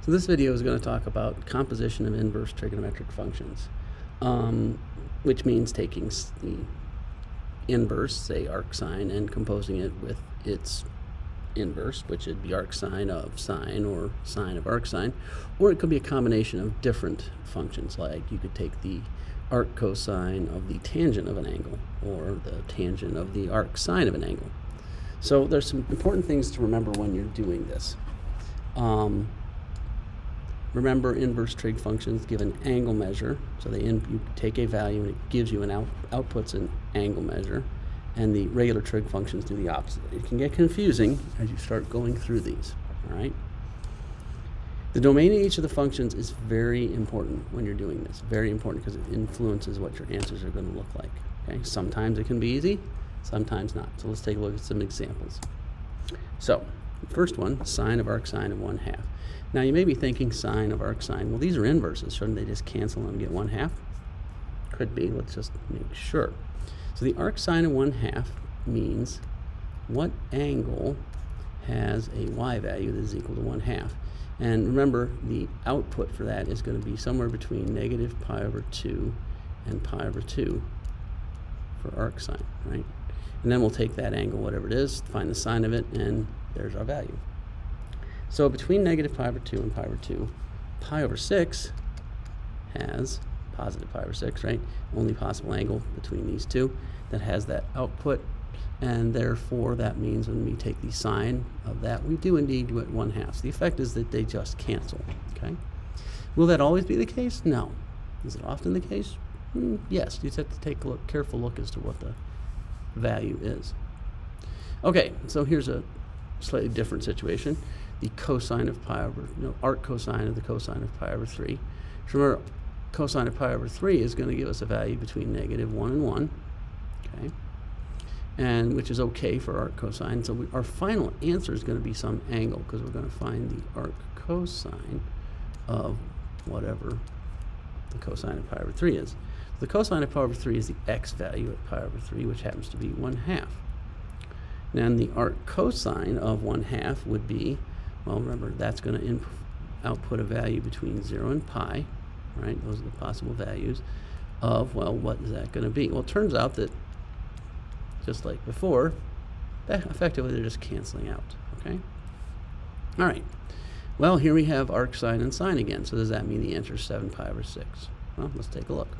So this video is going to talk about composition of inverse trigonometric functions, which means taking the inverse, say arc sine, and composing it with its inverse, which would be arc sine of sine or sine of arc sine, or it could be a combination of different functions, like you could take the arc cosine of the tangent of an angle or the tangent of the arc sine of an angle. So there's some important things to remember when you're doing this. Remember, inverse trig functions give an angle measure, so you take a value and it gives you outputs an angle measure, and the regular trig functions do the opposite. It can get confusing as you start going through these. All right. The domain in each of the functions is very important when you're doing this. Very important because it influences what your answers are going to look like. Okay. Sometimes it can be easy, sometimes not. So let's take a look at some examples. So the first one, sine of arc sine of 1/2. Now you may be thinking sine of arc sine. Well, these are inverses. Shouldn't they just cancel and get 1/2? Could be. Let's just make sure. So the arc sine of 1/2 means what angle has a y value that is equal to 1/2. And remember, the output for that is going to be somewhere between negative pi over 2 and pi over 2 for arc sine, right? And then we'll take that angle, whatever it is, find the sine of it, and there's our value. So between negative pi over 2 and pi over 2, pi over 6 has positive pi over 6, right? Only possible angle between these two that has that output, and therefore that means when we take the sine of that, we do indeed do it 1/2. So the effect is that they just cancel, okay? Will that always be the case? No. Is it often the case? Yes. You just have to take a careful look as to what the value is. Okay, so here's a slightly different situation. The cosine of pi over, arc cosine of the cosine of pi over 3. So remember, cosine of pi over 3 is going to give us a value between negative 1 and 1, okay? And which is okay for arc cosine. So our final answer is going to be some angle, because we're going to find the arc cosine of whatever the cosine of pi over 3 is. The cosine of pi over 3 is the x value at pi over 3, which happens to be 1/2. Then the arc cosine of 1/2 would be, well, remember, that's going to output a value between 0 and pi, right? Those are the possible values of, well, what is that going to be? Well, it turns out that, just like before, that effectively they're just canceling out, okay? All right. Well, here we have arc sine and sine again. So does that mean the answer is 7 pi over 6? Well, let's take a look.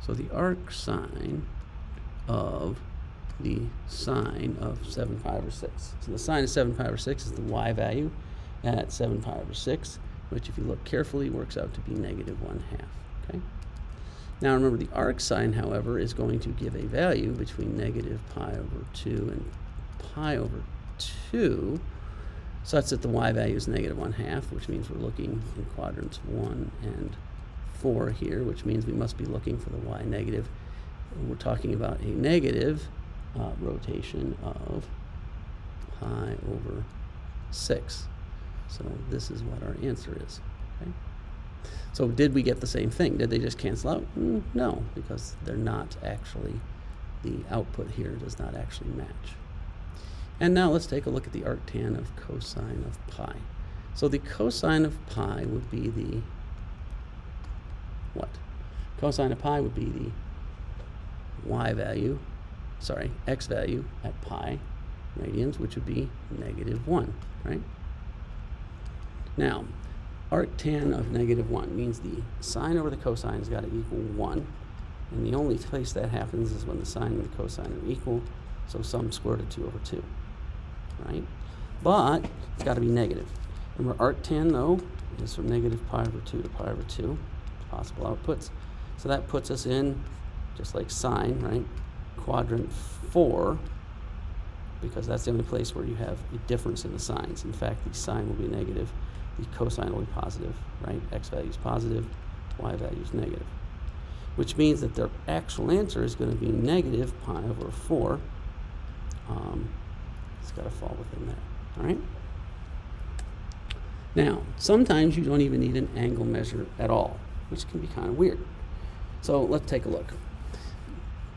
So the arc sine of the sine of 7 pi over 6. So the sine of 7 pi over 6 is the y value at 7 pi over 6, which if you look carefully works out to be negative 1/2, okay? Now remember, the arc sine, however, is going to give a value between negative pi over 2 and pi over 2, such that the y value is negative 1/2, which means we're looking in quadrants 1 and 4 here, which means we must be looking for the y negative. We're talking about a negative rotation of pi over 6. So this is what our answer is, okay? So did we get the same thing? Did they just cancel out? No, because they're not actually, the output here does not actually match. And now let's take a look at the arctan of cosine of pi. So the cosine of pi would be the what? Cosine of pi would be the x value at pi radians, which would be negative 1, right? Now, arctan of negative 1 means the sine over the cosine has got to equal 1, and the only place that happens is when the sine and the cosine are equal, so sum square root of 2 over 2, right? But it's got to be negative. Remember, arctan, though, is from negative pi over 2 to pi over 2, possible outputs. So that puts us in, just like sine, right, quadrant 4, because that's the only place where you have a difference in the signs. In fact, the sine will be negative, the cosine will be positive, right? X value is positive, y value is negative, which means that their actual answer is going to be negative pi over 4. It's got to fall within that, all right? Now, sometimes you don't even need an angle measure at all, which can be kind of weird. So let's take a look.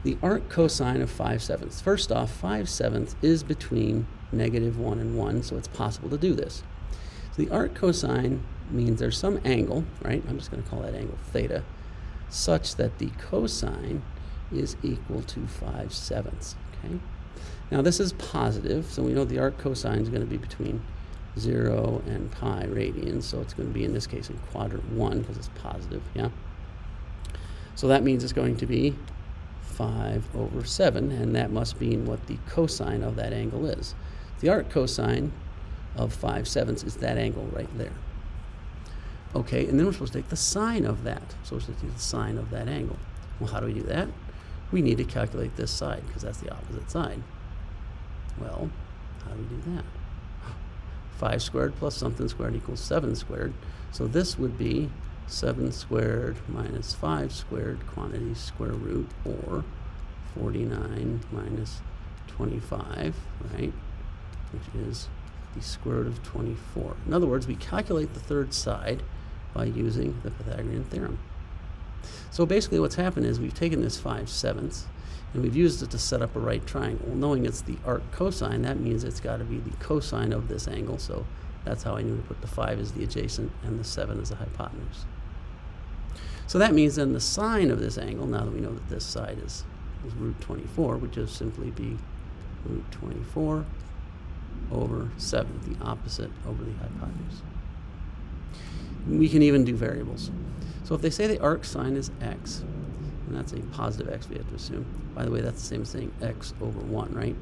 The arc cosine of 5/7. First off, 5/7 is between negative 1 and 1, so it's possible to do this. So the arc cosine means there's some angle, right? I'm just going to call that angle theta, such that the cosine is equal to 5/7. Okay. Now this is positive, so we know the arc cosine is going to be between 0 and pi radians, so it's going to be, in this case, in quadrant 1 because it's positive, yeah? So that means it's going to be 5/7, and that must mean what the cosine of that angle is. The arc cosine of 5/7 is that angle right there. Okay, and then we're supposed to take the sine of that. So we're supposed to take the sine of that angle. Well, how do we do that? We need to calculate this side because that's the opposite side. Well, how do we do that? 5 squared plus something squared equals 7 squared. So this would be 7 squared minus 5 squared, quantity square root, or 49 minus 25, right? Which is the square root of 24. In other words, we calculate the third side by using the Pythagorean theorem. So basically what's happened is we've taken this 5/7 and we've used it to set up a right triangle. Knowing it's the arc cosine, that means it's got to be the cosine of this angle, so that's how I knew to put the 5 as the adjacent and the 7 as the hypotenuse. So that means then the sine of this angle, now that we know that this side is root 24, would just simply be root 24 over 7, the opposite over the hypotenuse. We can even do variables. So if they say the arc sine is x, and that's a positive x we have to assume. By the way, that's the same as saying x over 1, right?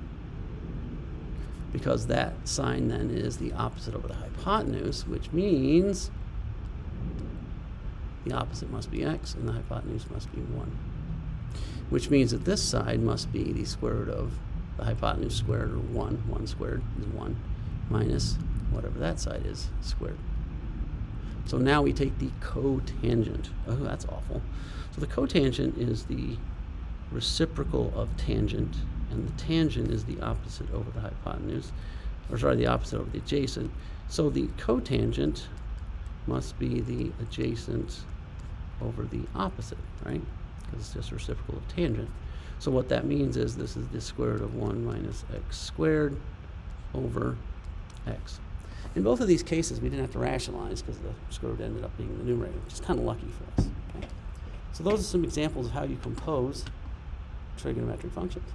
Because that sine then is the opposite over the hypotenuse, which means the opposite must be x and the hypotenuse must be 1. Which means that this side must be the square root of the hypotenuse squared, or 1. 1 squared is 1, minus whatever that side is squared. So now we take the cotangent. Oh, that's awful. So the cotangent is the reciprocal of tangent, and the tangent is the opposite over the hypotenuse, or sorry, the opposite over the adjacent. So the cotangent must be the adjacent over the opposite, right? Because it's just reciprocal of tangent. So what that means is this is the square root of 1 minus x squared over x. In both of these cases, we didn't have to rationalize because the square root ended up being the numerator, which is kind of lucky for us. Okay? So those are some examples of how you compose trigonometric functions.